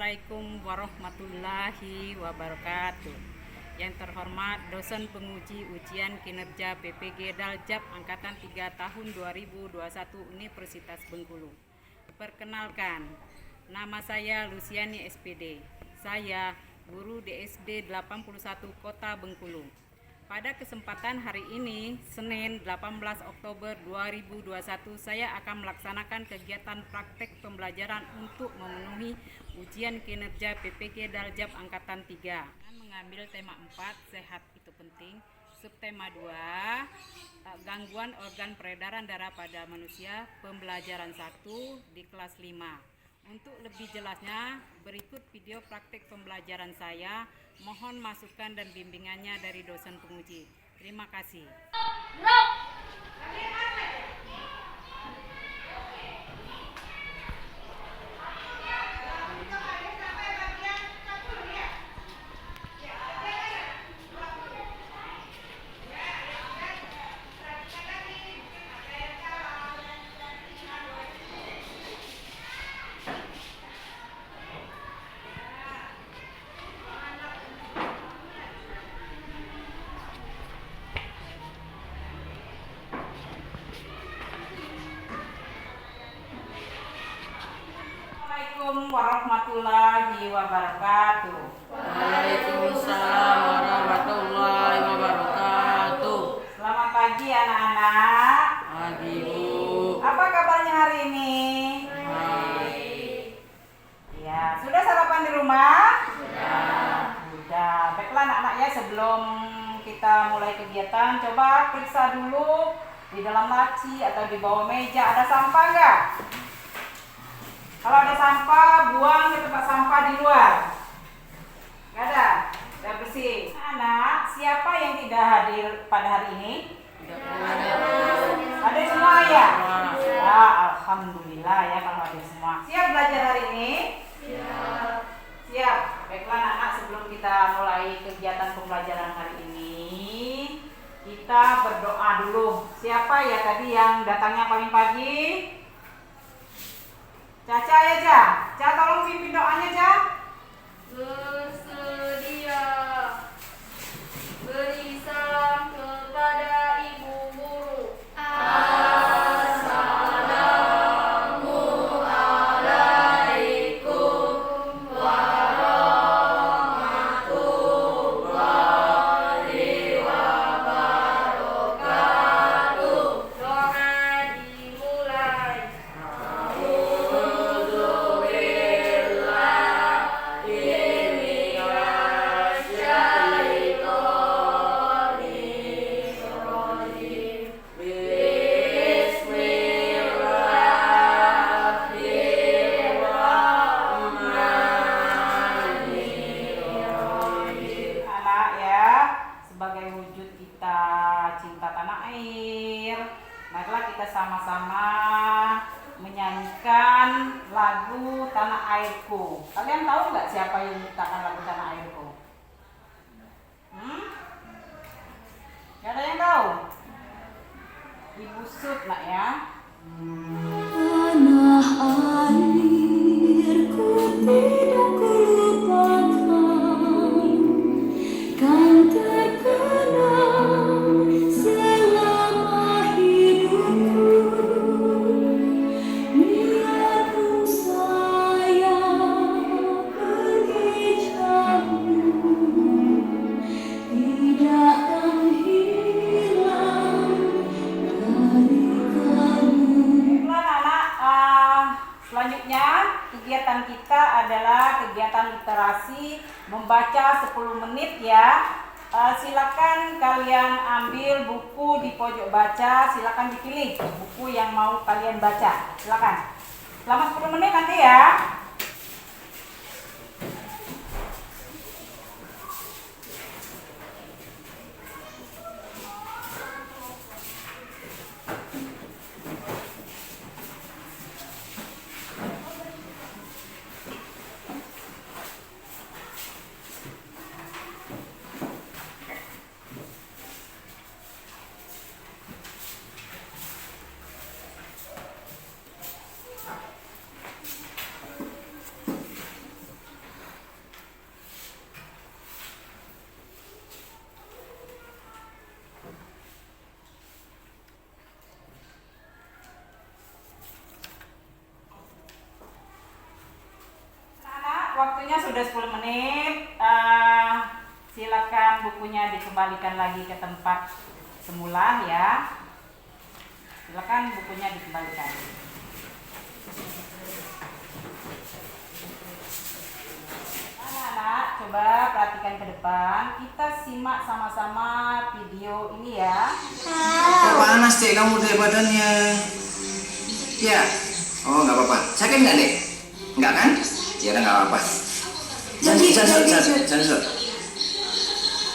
Assalamualaikum warahmatullahi wabarakatuh. Yang terhormat dosen penguji ujian kinerja PPG Daljab Angkatan 3 tahun 2021 Universitas Bengkulu. Perkenalkan, nama saya Luciani SPD. Saya guru DSD 81 Kota Bengkulu. Pada kesempatan hari ini, Senin 18 Oktober 2021, saya akan melaksanakan kegiatan praktek pembelajaran untuk memenuhi ujian kinerja PPG Daljab Angkatan 3. Mengambil tema 4, sehat itu penting. Subtema 2, gangguan organ peredaran darah pada manusia, pembelajaran 1 di kelas 5. Untuk lebih jelasnya, berikut video praktik pembelajaran saya. Mohon masukan dan bimbingannya dari dosen penguji. Terima kasih. Assalamualaikum warahmatullahi wabarakatuh. Waalaikumsalam warahmatullahi wabarakatuh. Selamat pagi anak-anak. Pagi, Bu. Apa kabarnya hari ini? Baik. Ya, sudah sarapan di rumah? Sudah. Baiklah anak-anak ya, sebelum kita mulai kegiatan, coba periksa dulu di dalam laci atau di bawah meja ada sampah nggak? Kalau ada sampah, buang ke tempat sampah di luar. Nggak ada? Sudah bersih. Anak, siapa yang tidak hadir pada hari ini? Ada semua ya? Ya, alhamdulillah ya kalau ada semua. Siap belajar hari ini? Siap. Baiklah anak-anak, sebelum kita mulai kegiatan pembelajaran hari ini, kita berdoa dulu. Siapa ya tadi yang datangnya paling pagi? Caca ya, Ca. Ca, tolong pimpin doanya, Ca. Bersedia beri salam kepada Ibu Guru. Assalamualaikum warahmatullahi wabarakatuh. Doa dimulai. Anak ya, sebagai wujud kita cinta tanah air, marilah kita sama-sama menyanyikan lagu Tanah Airku. Kalian tahu nggak siapa yang menciptakan lagu Tanah Airku? Gak ada yang tahu? Ibu Sud nak ya. Tanah airku tidak kulupakan, kan terkenang selama hidupku. Biarpun saya pergi jauh, tidak akan hilang dari kamu. Baiklah anak, selanjutnya kegiatan kita adalah kegiatan literasi membaca 10 menit ya. Silakan kalian ambil buku di pojok baca, silakan dipilih buku yang mau kalian baca. Silakan. Selama 10 menit nanti ya. waktunya sudah 10 menit. Silakan bukunya dikembalikan lagi ke tempat semula ya. Silakan bukunya dikembalikan. Anak-anak, coba perhatikan ke depan. Kita simak sama-sama video ini ya. Kok panas dek kamu dek badannya? Ya. Oh nggak apa-apa. Sakit nggak dek? Nggak kan? Ya udah nggak apa-apa. Jangan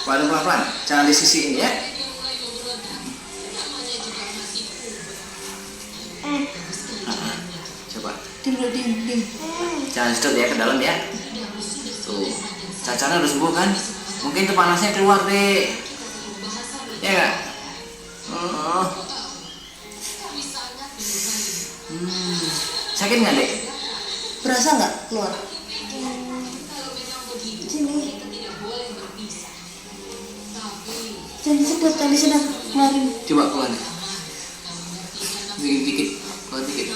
pelan-pelan. Jangan di sisi ini ya. Coba. Diam. Jangan sedot ya ke dalam ya. Tuh. Cacana udah sembuh kan? Mungkin itu panasnya keluar dek. Ya nggak? Oh. Sakit nggak dek? Berasa nggak keluar? Sini. Jangan disedot, tadi sedang kemarin. Coba keluar deh. Dikit, keluar dikit.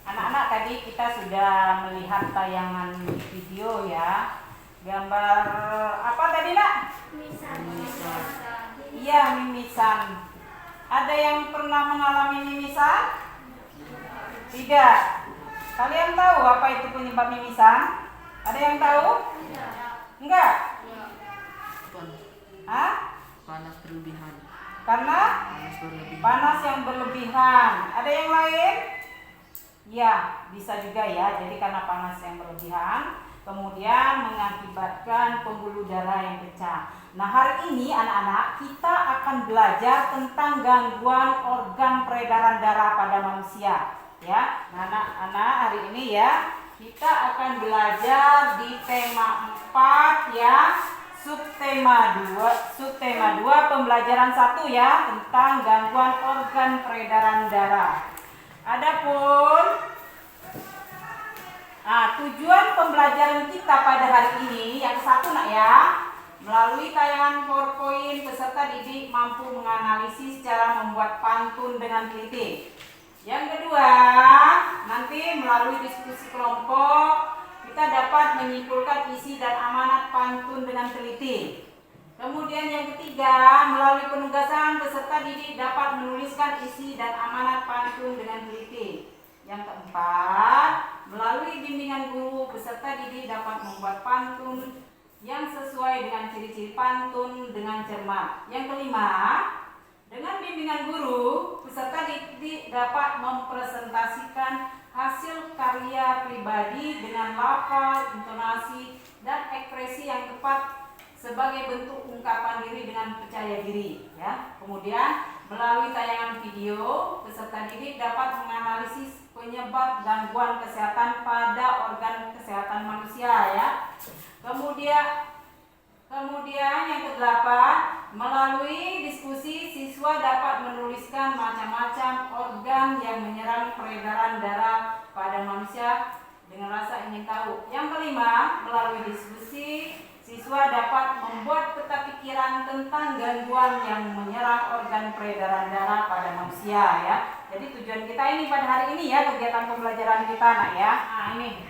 Anak-anak, tadi kita sudah melihat tayangan video ya. Gambar apa tadi nak? Iya, mimisan. Ada yang pernah mengalami mimisan? Tidak. Kalian tahu apa itu penyebab mimisan? Ada yang tahu? Enggak? Hah? Panas berlebihan. Karena panas yang berlebihan. Ada yang lain? Ya, bisa juga ya. Jadi karena panas yang berlebihan, kemudian mengakibatkan pembuluh darah yang pecah. Nah, hari ini anak-anak kita akan belajar tentang gangguan organ peredaran darah pada manusia. Ya, nah, anak-anak hari ini ya kita akan belajar di tema 4 ya, subtema 2 pembelajaran 1 ya tentang gangguan organ peredaran darah. Adapun tujuan pembelajaran kita pada hari ini yang satu nak ya, melalui tayangan PowerPoint peserta didik mampu menganalisis cara membuat pantun dengan teliti. Yang kedua, nanti melalui diskusi kelompok kita dapat menyimpulkan isi dan amanat pantun dengan teliti. Kemudian yang ketiga, melalui penugasan peserta didik dapat menuliskan isi dan amanat pantun dengan teliti. Yang keempat, melalui bimbingan guru peserta didik dapat membuat pantun yang sesuai dengan ciri-ciri pantun dengan cermat. Yang kelima, dengan bimbingan guru peserta didik dapat mempresentasikan hasil karya pribadi dengan lafal, intonasi, dan ekspresi yang tepat sebagai bentuk ungkapan diri dengan percaya diri ya. Kemudian melalui tayangan video peserta didik dapat menganalisis penyebab gangguan kesehatan pada organ kesehatan manusia ya. Kemudian yang kedelapan, melalui diskusi siswa dapat menuliskan macam-macam organ yang menyerang peredaran darah pada manusia dengan rasa ingin tahu. Yang kelima, melalui diskusi siswa dapat membuat peta pikiran tentang gangguan yang menyerang organ peredaran darah pada manusia ya. Jadi tujuan kita ini pada hari ini ya, kegiatan pembelajaran kita nak ya. Nah ini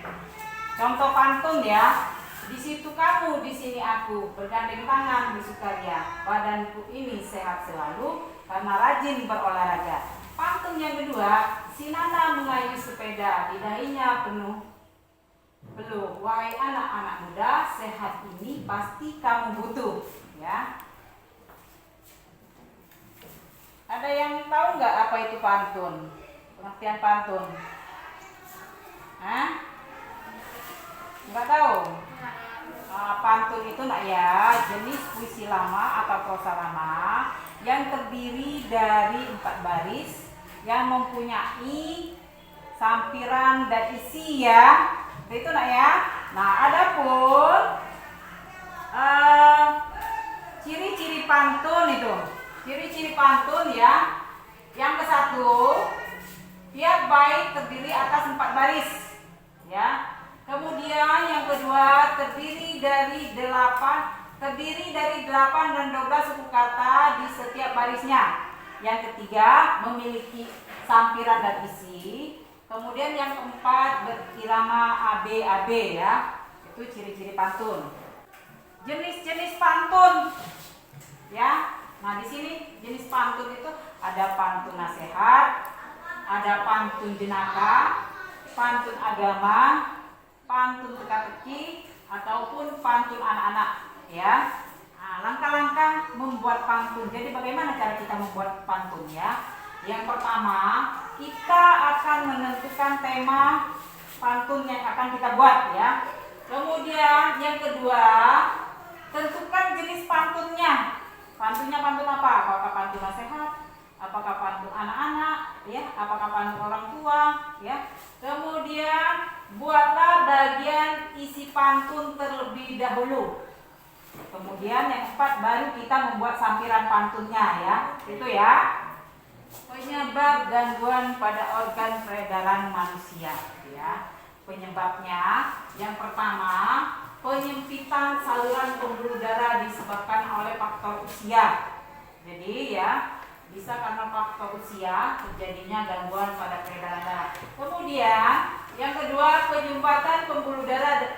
contoh pantun ya. Di situ kamu, di sini aku, bergandeng tangan di sukaria. Badanku ini sehat selalu karena rajin berolahraga. Pantun yang kedua, si Nana mengayuh sepeda, di dahinya penuh peluh. Wahai anak-anak muda, sehat ini pasti kamu butuh ya. Ada yang tahu nggak apa itu pantun? Pengertian pantun? Hah? Nggak tahu? Pantun itu nak ya, jenis puisi lama atau prosa lama yang terdiri dari 4 baris yang mempunyai sampiran dan isi ya. Itu nak ya. Nah, adapun ciri-ciri pantun itu. Ciri-ciri pantun ya. Yang ke-1, tiap bait terdiri atas 4 baris. Ya. Kemudian yang kedua terdiri dari 8 dan 12 suku kata di setiap barisnya. Yang ketiga memiliki sampiran dan isi. Kemudian yang keempat berirama ABAB ya. Itu ciri-ciri pantun. Jenis-jenis pantun ya. Nah, di sini jenis pantun itu ada pantun nasihat, ada pantun jenaka, pantun agama, pantun teka-teki, ataupun pantun anak-anak ya. Nah, langkah-langkah membuat pantun. Jadi bagaimana cara kita membuat pantun ya? Yang pertama, kita akan menentukan tema pantun yang akan kita buat ya. Kemudian yang kedua, tentukan jenis pantunnya. Pantunnya pantun apa? Apakah pantun nasihat? Apakah pantun anak-anak? Ya, apakah pantun orang tua? Ya. Kemudian buatlah bagian isi pantun terlebih dahulu. Kemudian yang keempat, baru kita membuat sampiran pantunnya ya. Itu ya. Penyebab gangguan pada organ peredaran manusia ya. Penyebabnya yang pertama, penyempitan saluran pembuluh darah disebabkan oleh faktor usia. Jadi ya, bisa karena faktor usia terjadinya gangguan pada peredaran darah. Kemudian yang kedua, penyumbatan pembuluh darah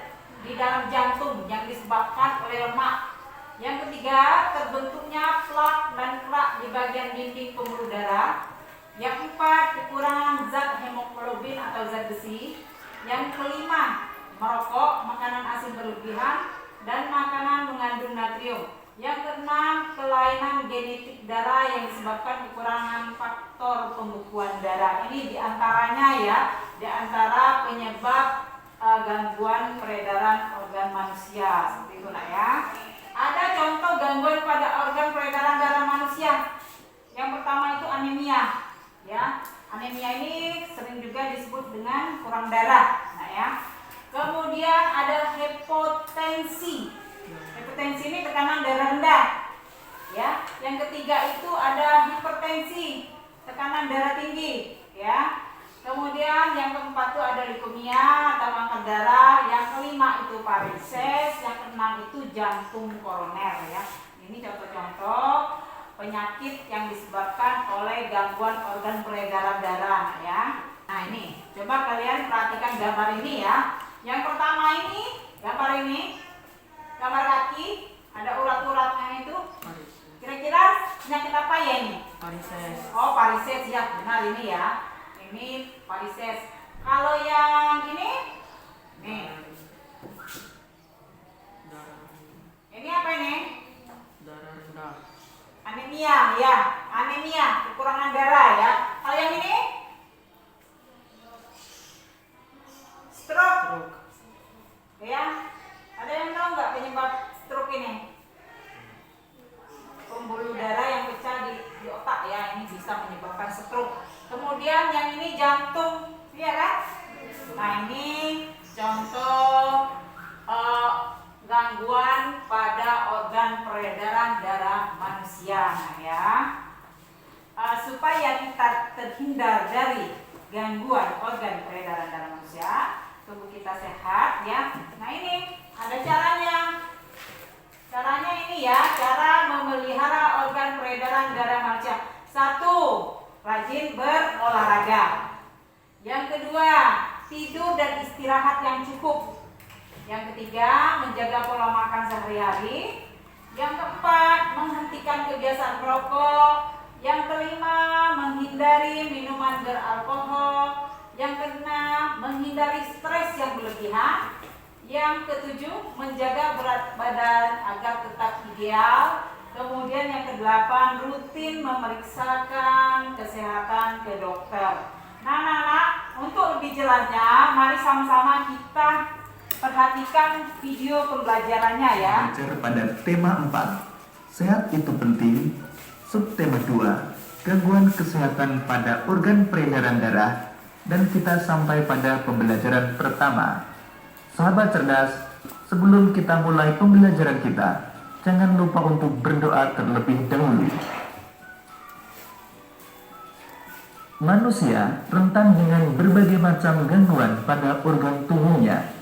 di dalam jantung yang disebabkan oleh lemak. Yang ketiga, terbentuknya plak dan plak di bagian dinding pembuluh darah. Yang keempat, kekurangan zat hemoglobin atau zat besi. Yang kelima, merokok, makanan asin berlebihan, dan makanan mengandung natrium. Yang keenam, kelainan genetik darah yang disebabkan kekurangan faktor pembekuan darah. Ini diantaranya ya, diantara penyebab gangguan peredaran organ manusia. Seperti itu lah ya. Ada contoh gangguan pada organ peredaran darah manusia. Yang pertama itu anemia. Ya, anemia ini sering juga disebut dengan kurang darah. Nah ya. Kemudian ada hipotensi. Hipertensi ini tekanan darah rendah. Ya. Yang ketiga itu ada hipertensi, tekanan darah tinggi. Ya. Kemudian yang keempat itu ada leukemia atau kanker darah. Yang kelima itu varises. Yang keenam itu jantung koroner ya. Ini contoh-contoh penyakit yang disebabkan oleh gangguan organ peredaran darah ya. Nah ini, coba kalian perhatikan gambar ini ya. Yang pertama ini, gambar kaki, ada urat-uratnya itu. Kira-kira penyakit apa ya ini? Varises. Oh, varises ya, benar ini ya. Ini varises. Kalau yang ini, nih. Ini apa ini? Darah rendah. Anemia ya, anemia, kekurangan darah ya. Kalau yang ini? Stroke. Ya. Ada yang tahu nggak penyebab stroke ini? Pembuluh darah yang pecah di otak ya, ini bisa menyebabkan stroke. Kemudian yang ini jantung, iya kan? Nah ini contoh gangguan pada organ peredaran darah manusia ya. Supaya kita terhindar dari gangguan organ peredaran darah manusia, tubuh kita sehat ya. Nah ini ada caranya. Caranya ini ya, cara memelihara organ peredaran darah manusia. 1, rajin berolahraga. Yang kedua, tidur dan istirahat yang cukup. Yang ketiga, menjaga pola makan sehari-hari. Yang keempat, menghentikan kebiasaan merokok. Yang kelima, menghindari minuman beralkohol. Yang keenam, menghindari stres yang berlebihan. Yang ketujuh, menjaga berat badan agar tetap ideal. Kemudian yang kedelapan, rutin memeriksakan kesehatan ke dokter. Nah, untuk lebih jelasnya, mari sama-sama kita perhatikan video pembelajarannya ya. Belajar pada tema 4, sehat itu penting. Subtema 2, gangguan kesehatan pada organ peredaran darah. Dan kita sampai pada pembelajaran pertama. Sahabat cerdas, sebelum kita mulai pembelajaran kita, jangan lupa untuk berdoa terlebih dahulu. Manusia rentan dengan berbagai macam gangguan pada organ tubuhnya.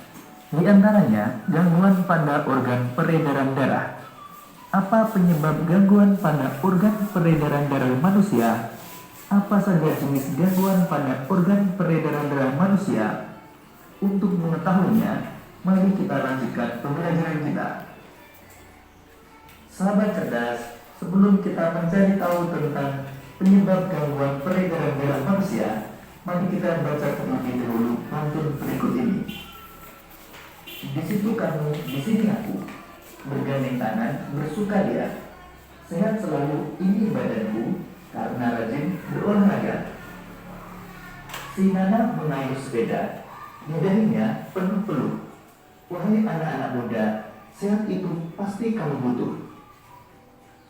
Di antaranya, gangguan pada organ peredaran darah. Apa penyebab gangguan pada organ peredaran darah manusia? apa saja jenis gangguan pada organ peredaran darah manusia? Untuk mengetahuinya, mari kita lanjutkan pembelajaran kita. Sahabat cerdas, sebelum kita mencari tahu tentang penyebab gangguan peredaran darah manusia, mari kita baca terlebih dahulu pantun berikut ini. Di situ kamu, di sini aku, bergandeng tangan, bersukaria. Sehat selalu ini badanku, karena rajin berolahraga. Si Nana mengayuh sepeda, di dahinya penuh peluk. Wahai anak-anak muda, sehat itu pasti kamu butuh.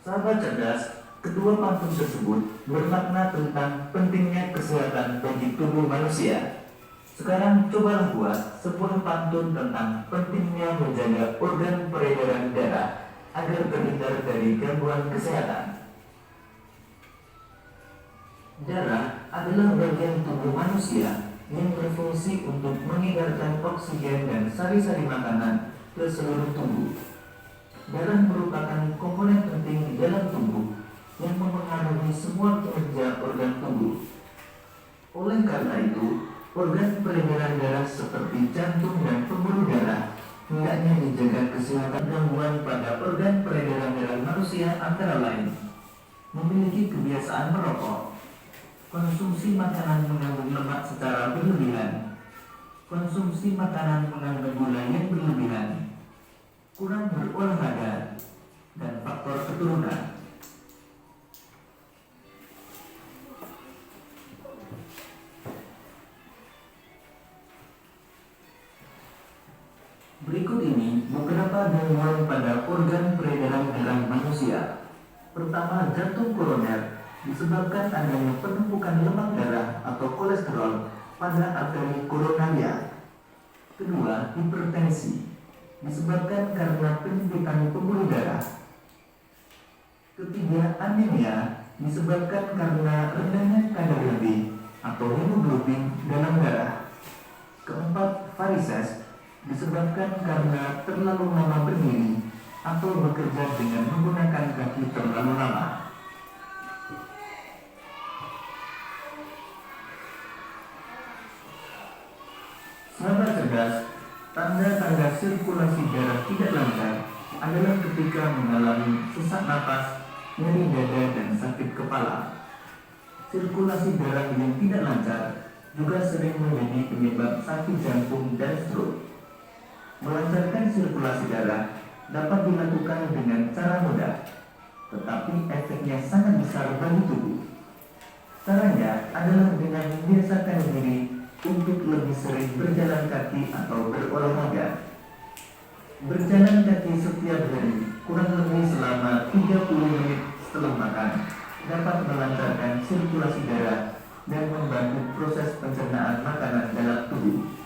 Sahabat cerdas, kedua pantun tersebut bermakna tentang pentingnya kesehatan bagi tubuh manusia. Sekarang cobalah buat sebuah pantun tentang pentingnya menjaga organ peredaran darah agar terhindar dari gangguan kesehatan. Darah adalah bagian tubuh manusia yang berfungsi untuk mengedarkan oksigen dan sari-sari makanan ke seluruh tubuh. Darah merupakan komponen penting di dalam tubuh yang memengaruhi semua kinerja organ tubuh. Oleh karena itu, organ peredaran darah seperti jantung dan pembuluh darah hendaknya dijaga kesehatan. Gangguan pada organ peredaran darah manusia antara lain memiliki kebiasaan merokok, konsumsi makanan mengandung lemak secara berlebihan, konsumsi makanan mengandung gula yang berlebihan, kurang berolahraga, dan faktor keturunan. Berikut ini beberapa gangguan pada organ peredaran darah manusia. Pertama, jantung koroner disebabkan adanya penumpukan lemak darah atau kolesterol pada arteri koronaria. Kedua, hipertensi disebabkan karena penyempitan pembuluh darah. Ketiga, anemia disebabkan karena rendahnya kadar lebih atau hemoglobin dalam darah. Keempat, varises disebabkan karena terlalu lama berdiri atau bekerja dengan menggunakan kaki terlalu lama. Sahabat cerdas, tanda-tanda sirkulasi darah tidak lancar adalah ketika mengalami sesak napas, nyeri dada, dan sakit kepala. Sirkulasi darah yang tidak lancar juga sering menjadi penyebab sakit jantung dan stroke. Melancarkan sirkulasi darah dapat dilakukan dengan cara mudah, tetapi efeknya sangat besar bagi tubuh. Caranya adalah dengan membiasakan diri untuk lebih sering berjalan kaki atau berolahraga. Berjalan kaki setiap hari kurang lebih selama 30 menit setelah makan dapat melancarkan sirkulasi darah dan membantu proses pencernaan makanan dalam tubuh.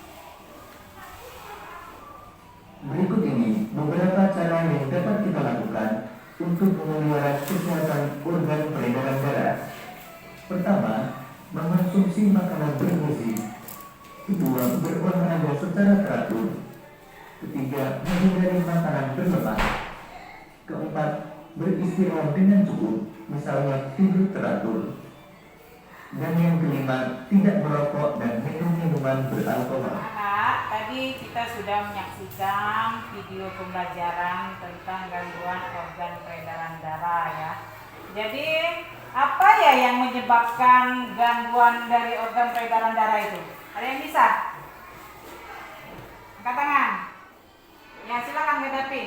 Berikut ini beberapa cara yang dapat kita lakukan untuk memelihara kesehatan organ peredaran darah. Pertama, mengonsumsi makanan bergizi. Kedua, berolahraga secara teratur. Ketiga, menghindari makanan berlemak. Keempat, beristirahat dengan cukup, misalnya tidur teratur. Dan yang kelima, tidak merokok dan minum minuman beralkohol. Tadi kita sudah menyaksikan video pembelajaran tentang gangguan organ peredaran darah ya. Jadi apa ya yang menyebabkan gangguan dari organ peredaran darah itu? Ada yang bisa? Angkat tangan. Ya silakan Gadapi.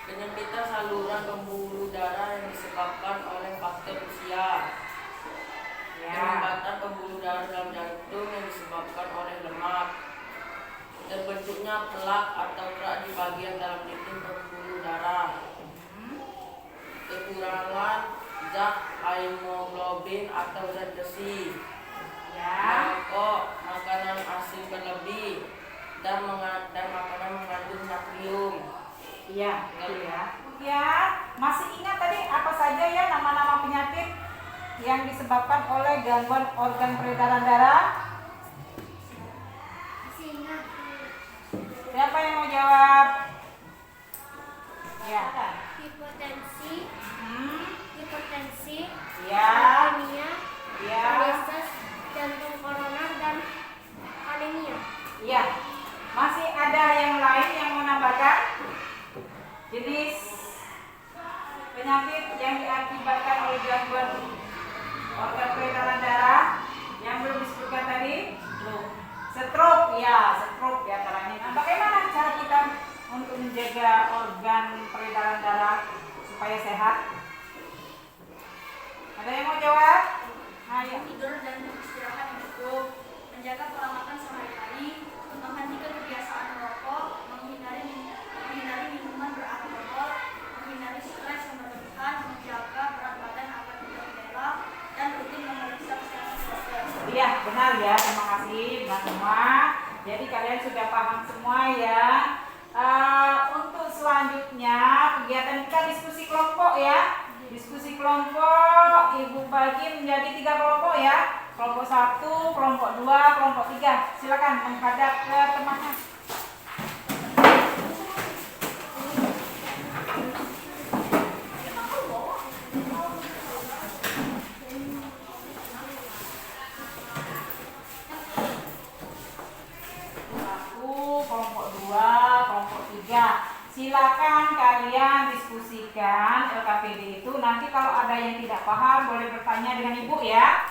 Penyempitan saluran pembuluh darah yang disebabkan oleh faktor usia. Ya. Peningkatan pembuluh darah dalam jantung yang disebabkan oleh lemak. Terbentuknya plak atau kerak di bagian dalam dinding pembuluh darah. Kekurangan zat hemoglobin atau zat besi. Merokok, makanan asin berlebih, dan makanan mengandung natrium. Iya, betul ya. Ya, masih ingat tadi apa saja ya nama-nama penyakit yang disebabkan oleh gangguan organ peredaran darah? Siapa yang mau jawab? Ya. Hipertensi, Hmm. hipertensi, Ya. anemia, Ya. ya, stroke diantaranya. Nah, bagaimana cara kita untuk menjaga organ peredaran darah supaya sehat? Ada yang mau jawab? Ayo. Tidur dan istirahat yang cukup, menjaga pola makan sehari-hari, menghentikan kebiasaan merokok, menghindari minuman beralkohol, menghindari stres yang berlebihan, menjaga berat badan agar tidak membelok, dan rutin memeriksa kesehatan dokter. Iya, benar ya. Terima kasih benar semua. Jadi kalian sudah paham semua ya. Untuk selanjutnya kegiatan kita diskusi kelompok ya. Diskusi kelompok Ibu bagi menjadi 3 kelompok ya. Kelompok 1, kelompok 2, kelompok 3. Silakan menghadap ke temannya. Kelompok 2, kelompok 3. Silakan kalian diskusikan LKPD itu. Nanti kalau ada yang tidak paham boleh bertanya dengan Ibu ya.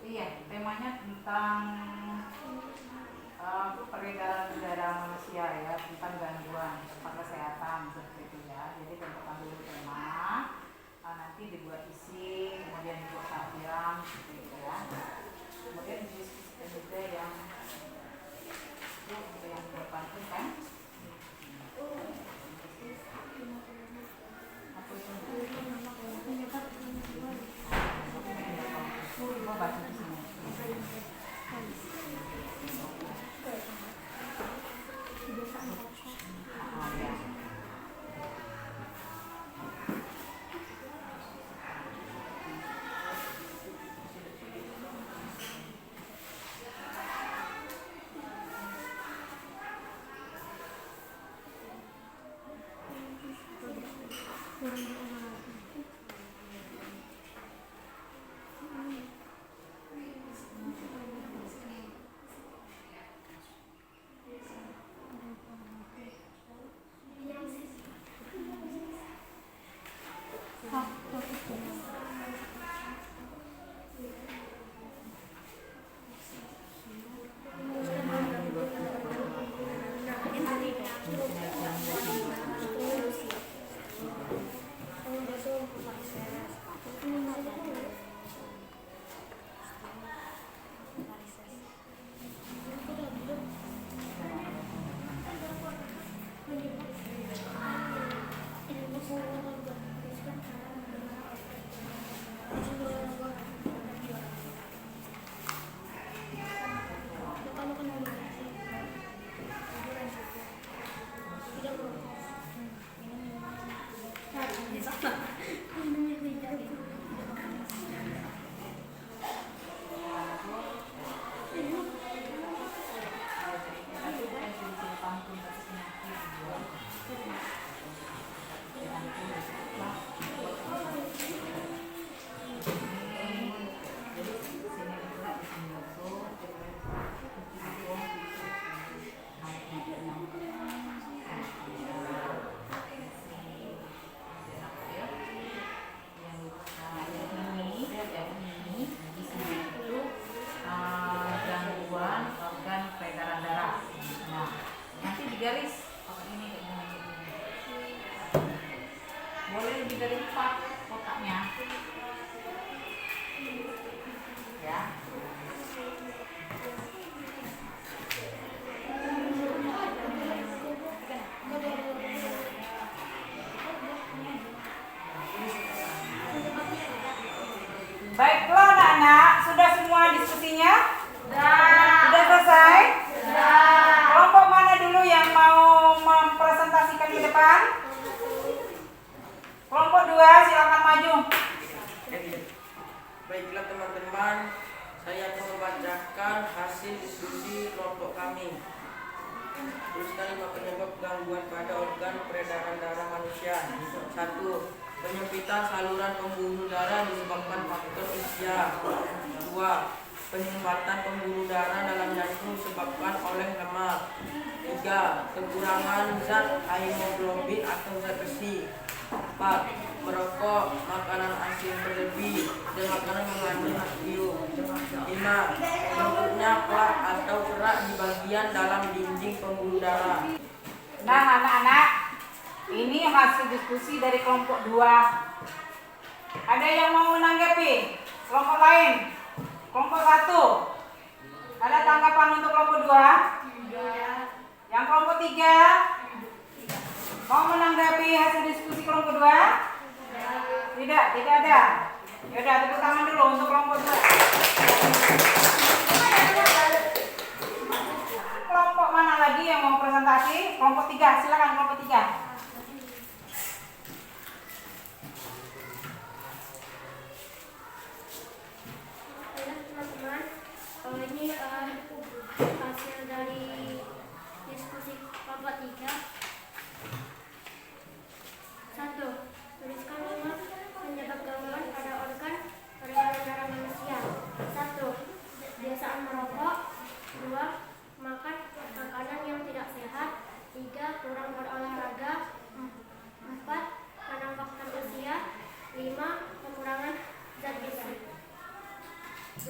Iya, temanya tentang peredaran darah manusia ya, tentang gangguan kesehatan seperti itu ya. Jadi tentukan dulu tema, nanti dibuat isi, kemudian dibuat tabiang seperti itu ya. Kemudian didiskusikan juga yang berpantun kan. Mau baca di sini. Garis ini boleh lebih dari 4 kotaknya ya. Baiklah anak-anak, sudah semua diskusinya? Sudah selesai? Kelompok mana dulu yang mau mempresentasikan di depan? Kelompok 2 silakan maju. Baiklah teman-teman, saya akan membacakan hasil diskusi kelompok kami. Tuliskan 5 penyebab gangguan pada organ peredaran darah manusia. 1. Penyempitan saluran pembuluh darah disebabkan faktor usia. 2. Penyumbatan pembuluh darah dalam jantung disebabkan oleh lemak. 3. Kekurangan zat hemoglobin atau zat besi. 4. Merokok, makanan asin berlebih, dan makanan mengandung natrium. 5. Bentuknya plak atau kerak di bagian dalam dinding pembuluh darah. Nah anak-anak, ini hasil diskusi dari kelompok 2. Ada yang mau menanggapi? Kelompok lain? Kelompok 1? Ada tanggapan untuk kelompok 2? Yang kelompok 3? Mau menanggapi hasil diskusi kelompok 2? Tidak ada. Yaudah, tepuk tangan dulu untuk kelompok 2. Kelompok mana lagi yang mau presentasi? Kelompok 3, silakan kelompok 3. Teman-teman, ini hasil dari diskusi kelompok 3. 1. Tuliskan 5 penyebab gangguan pada organ peredaran darah manusia. 1. Kebiasaan merokok. 2. Makan makanan yang tidak sehat. 3. Kurang berolahraga. 4. Karena faktor usia. 5. Kekurangan zat besi.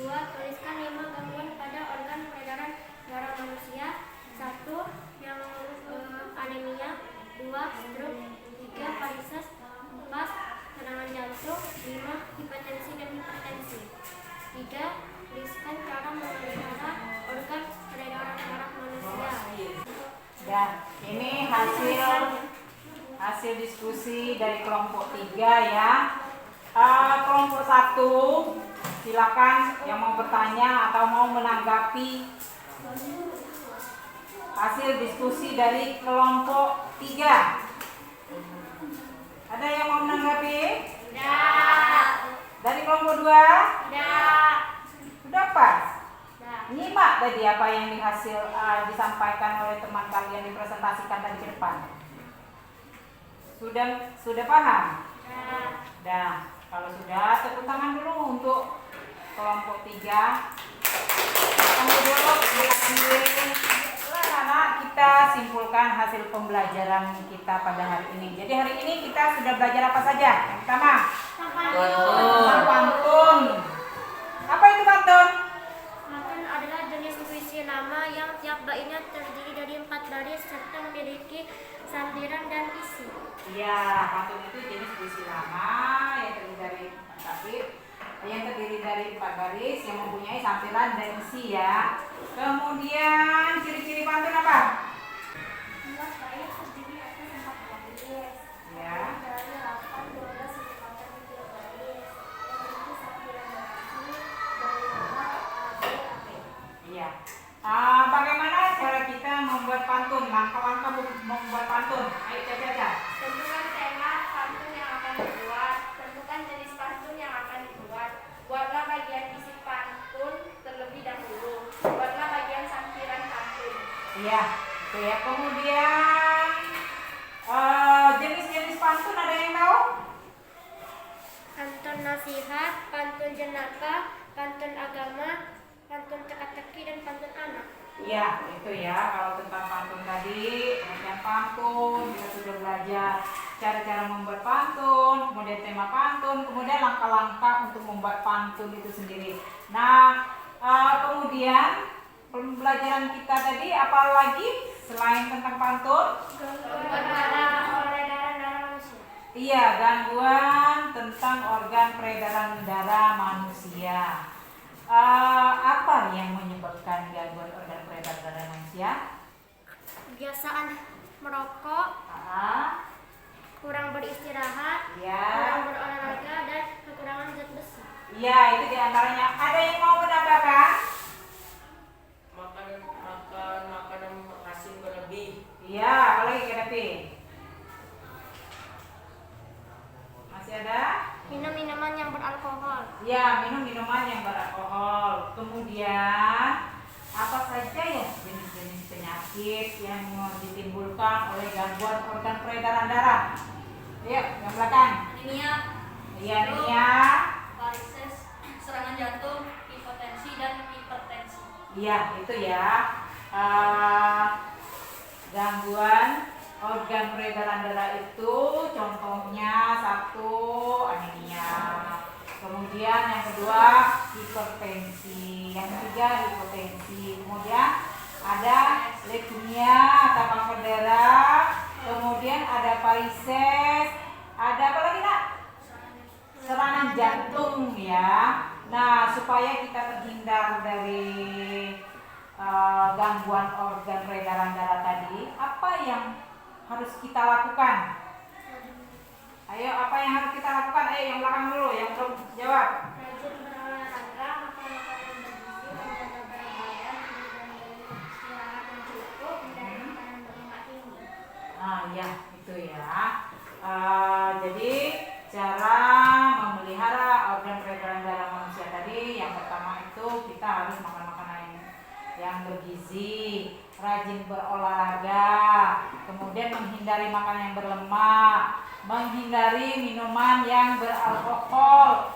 2. Tuliskan 5 gangguan pada organ peredaran darah manusia. 1. Yang anemia. 2. Stroke. 3. Varises. 4. Serangan jantung. 5. Hipertensi dan hipertensi. 3. Tuliskan cara memelihara organ peredaran darah manusia. Ya, ini hasil diskusi dari kelompok 3 ya. Kelompok 1, silakan yang mau bertanya atau mau menanggapi hasil diskusi dari kelompok 3. Ada yang mau menanggapi? Tidak. Dari kelompok 2? Tidak. Sudah pas? Nyimak tadi apa yang disampaikan oleh teman kalian, dipresentasikan tadi ke depan. Sudah paham? Nah, kalau sudah, tepuk tangan dulu untuk kelompok 3. Tunggu dulu, anak-anak, kita simpulkan hasil pembelajaran kita pada hari ini. Jadi hari ini kita sudah belajar apa saja? Yang pertama, pantun. Apa itu pantun? Pantun adalah jenis puisi lama yang tiap baitnya terdiri dari 4 baris serta memiliki sandiran dan isi. Iya, pantun itu jenis puisi lama yang terdiri dari 4 baris yang mempunyai sampilan dan isi ya. Kemudian ciri-ciri pantun apa? 4 bait terdiri atas 4 baris. Ya. Dari 8, 12 disebutkan 3 baris. Yang memiliki sampilan dan isi dari A, B, AB. Iya. Bagaimana cara kita membuat pantun? Langkah-langkah membuat pantun. Ayo caca. Tentukan tema pantun yang akan dibuat. Tentukan jenis pantun yang akan dibuat. Buatlah bagian isi pantun terlebih dahulu. Buatlah bagian sampiran pantun. Iya, itu ya. Kemudian jenis-jenis pantun ada yang tahu? Pantun nasihat, pantun jenaka, pantun agama, pantun teka-teki, dan pantun anak. Iya, itu ya. Kalau tentang pantun tadi, pengertian pantun, kita sudah belajar cara-cara membuat pantun, kemudian tema pantun, kemudian langkah-langkah untuk membuat pantun itu sendiri. Nah, kemudian pembelajaran kita tadi apa lagi selain tentang pantun? Gangguan peredaran darah manusia. Iya, gangguan tentang organ peredaran darah manusia. Apa yang menyebabkan gangguan organ peredaran darah manusia? Kebiasaan merokok, kurang beristirahat, Ya. kurang berolahraga, dan kekurangan zat besi. Iya, itu diantaranya. Ada yang mau menambahkan? Makan makanan asin berlebih. Iya, apalagi Kedapi? Masih ada? Minum minuman yang beralkohol. Ya, minum minuman yang beralkohol. Kemudian apa saja ya jenis-jenis penyakit penyakit yang ditimbulkan oleh gangguan organ peredaran darah. Ayo, yang belakang. Anemia, Iya, anemia. varises, serangan jantung, hipotensi dan hipertensi. Iya, itu ya. Gangguan organ peredaran darah itu contohnya satu anemia. Kemudian yang kedua hipertensi, yang ketiga hipotensi. Kemudian ada leukemia atau kanker darah. Kemudian ada varises. Ada apa lagi nak? Serangan jantung ya. Nah, supaya kita terhindar dari gangguan organ peredaran darah tadi, apa yang harus kita lakukan? Ayo, apa yang harus kita lakukan? Ayo, yang belakang dulu, yang belum jawab. Rajin berolahraga, makan makanan bergizi, menjaga berat badan, dan istirahat yang cukup, hindari makanan berlemak tinggi. Nah, ya, itu ya. Jadi, cara memelihara organ peredaran darah manusia tadi, yang pertama itu kita harus makan makanan yang bergizi, rajin berolahraga, kemudian menghindari makanan yang berlemak, menghindari minuman yang beralkohol,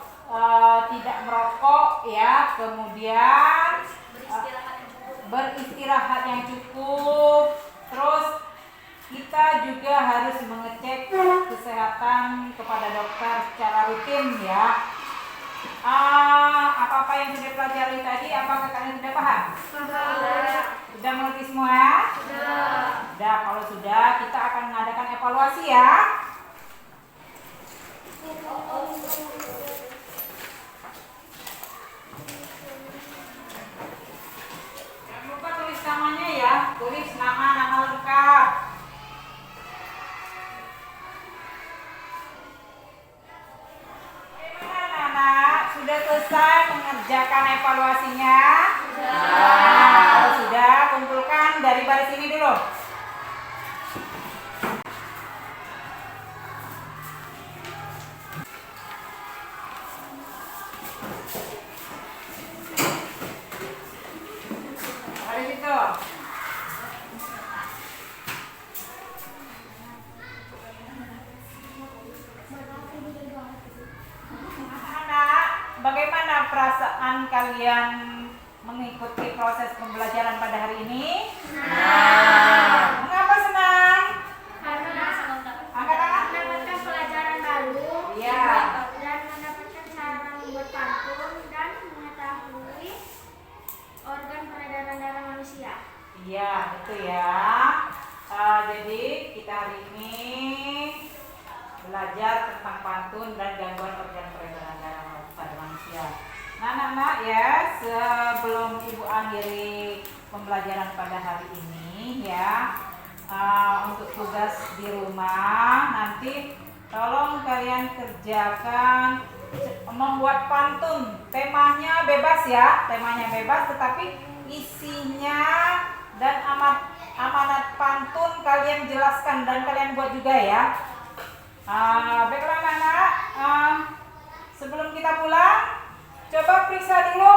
tidak merokok ya, kemudian beristirahat yang cukup. Terus kita juga harus mengecek kesehatan kepada dokter secara rutin ya. Apa-apa yang sudah pelajari tadi, apakah kalian sudah paham? Sudah mengerti semua? Sudah. Kalau sudah, kita akan mengadakan evaluasi ya. Jangan lupa tulis namanya ya, tulis nama lengkap. Bagaimana anak-anak? Sudah selesai mengerjakan evaluasinya? Nah, kalau sudah, kumpulkan dari baris ini dulu. Baris itu. Anak-anak, bagaimana perasaan kalian mengikuti proses pembelajaran pada hari ini? Senang. Mengapa senang? Karena Angkat tangan. mendapatkan pelajaran baru, Iya. dan mendapatkan cara membuat pantun dan mengetahui organ peredaran darah manusia. Iya, itu ya. Jadi kita hari ini belajar tentang pantun dan gangguan organ peredaran darah pada manusia. Nah, anak-anak ya, sebelum Ibu akhiri pembelajaran pada hari ini ya, untuk tugas di rumah nanti tolong kalian kerjakan membuat pantun. Temanya bebas ya, temanya bebas, tetapi isinya dan amanat pantun kalian jelaskan dan kalian buat juga ya. Baiklah anak-anak, sebelum kita pulang, coba periksa dulu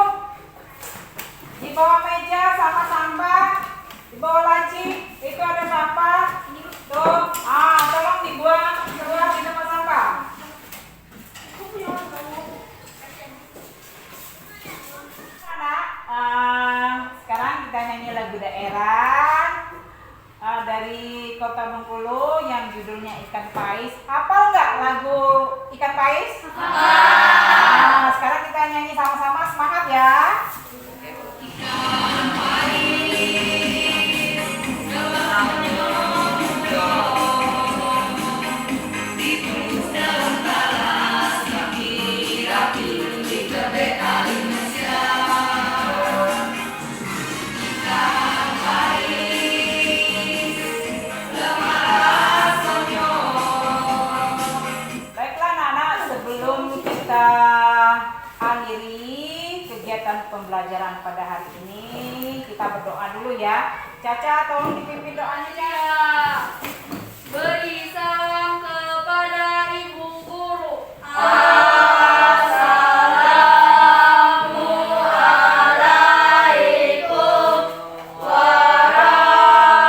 di bawah meja sama sampah, di bawah laci itu ada sampah. Tuh, tolong dibuang keluar di tempat sampah. Anak, sekarang kita nyanyi lagu daerah dari Kota Bengkulu yang judulnya Ikan Pais. Hafal nggak lagu Ikan Pais? Hafal. Sekarang kita nyanyi sama-sama, semangat ya. Baiklah anak-anak, sebelum kita akhiri kegiatan pembelajaran pada hari ini, kita berdoa dulu ya. Caca, tolong dipimpin doanya ya. Beri salam kepada Ibu Guru. Assalamualaikum warahmatullahi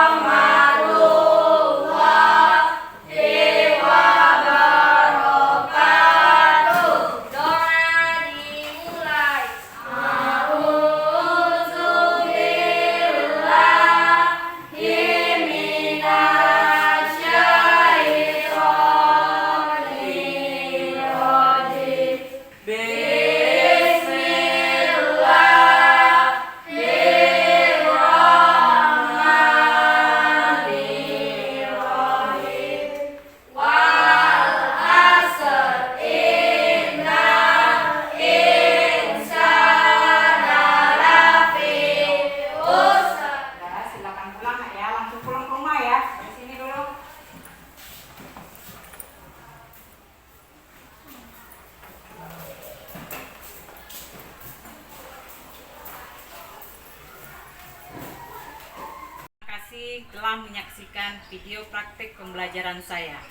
telah menyaksikan video praktik pembelajaran saya.